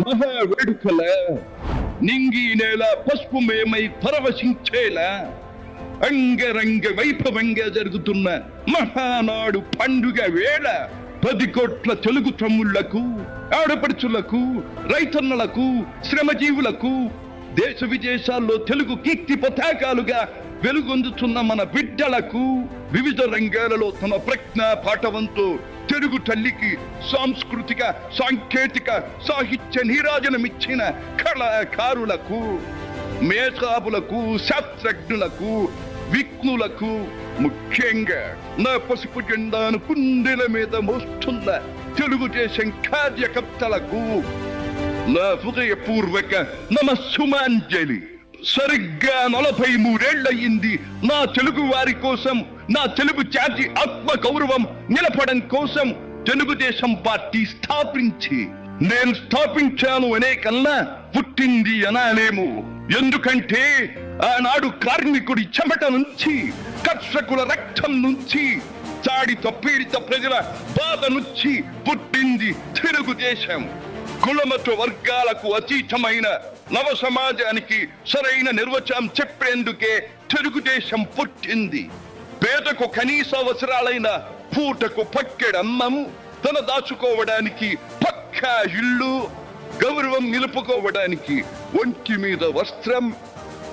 మహా వేడుకల నింగి నేల పసుపు మేమై పరవశించేలా అంగరంగ వైభవంగా జరుగుతున్న మహానాడు పండుగ వేళ 10 కోట్ల తెలుగు తమ్ముళ్లకు, ఆడపడుచులకు, రైతన్నలకు, శ్రమజీవులకు, దేశ విదేశాల్లో తెలుగు కీర్తి పతాకాలుగా వెలుగొందుతున్న మన బిడ్డలకు వివిధ రంగాలలో తమ ప్రజ్ఞ పాఠవంతో తెలుగు తల్లికి సాంస్కృతిక, సాంకేతిక, సాహిత్య నీరాజనమిచ్చిన కళాకారులకు, మేధావులకు, శాస్త్రజ్ఞులకు, విఘ్నులకు, ముఖ్యంగా నా పసుపు జెండాను కుండెల మీద మోస్తున్న తెలుగుదేశం కార్యకర్తలకు నా హృదయపూర్వక నమస్సుమాంజలి. సరిగ్గా 43 ఏళ్లయింది నా తెలుగు వారి కోసం, నా తెలుగు జాతి ఆత్మ గౌరవం నిలపడం కోసం తెలుగుదేశం పార్టీ స్థాపించి. నేను స్థాపించాను అనే కన్నా పుట్టింది అనాలేము. ఎందుకంటే ఆనాడు కార్మికుడి చెమట నుంచి, కర్షకుల రక్తం నుంచి, చాడిత పీడిత ప్రజల బాధ నుంచి పుట్టింది తెలుగుదేశం. కులమత వర్గాలకు అతీతమైన నవ సమాజానికి సరైన నిర్వచనం చెప్పేందుకే తెలుగుదేశం పుట్టింది. పేదకు కనీస అవసరాలైన పూటకు పక్కెడన్నము, తన దాచుకోవడానికి పక్కా ఇల్లు, గౌరవం నిలుపుకోవడానికి ఒంటి మీద వస్త్రం,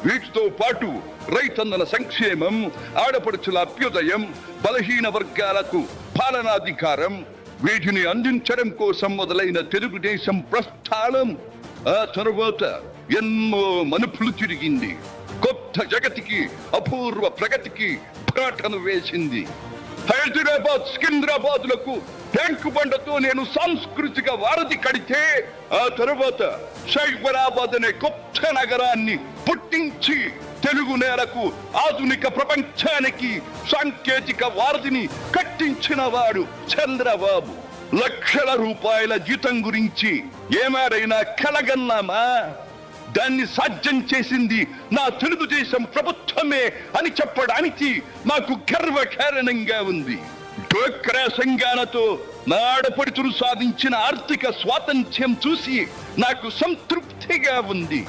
వీటితో పాటు రైతన్నల సంక్షేమం, ఆడపడుచుల అభ్యుదయం, బలహీన వర్గాలకు పాలనాధికారం, వీటిని అందించడం కోసం మొదలైన తెలుగుదేశం ప్రస్థానం ఆ తరువాత ఎన్నో మలుపులు తిరిగింది. కొత్త జగతికి, అపూర్వ ప్రగతికి పాటను వేసింది. హైదరాబాద్, సికింద్రాబాద్లకు ట్యాంకు బండతో నేను సాంస్కృతిక వారధి కడితే, ఆ తరువాత సైబరాబాద్ అనే కొత్త నగరాన్ని పుట్టించి తెలుగు నేలకు, ఆధునిక ప్రపంచానికి సాంకేతిక వారధిని కట్టించిన వాడు చంద్రబాబు. లక్షల రూపాయల జీతం గురించి ఏమారైనా కలగన్నామా? దాన్ని సాధ్యం చేసింది నా తెలుగుదేశం ప్రభుత్వమే అని చెప్పడానికి నాకు గర్వకారణంగా ఉంది. డ్వాక్రా సంఘాలతో నా ఆడపడుచులు సాధించిన ఆర్థిక స్వాతంత్ర్యం చూసి నాకు సంతృప్తిగా ఉంది.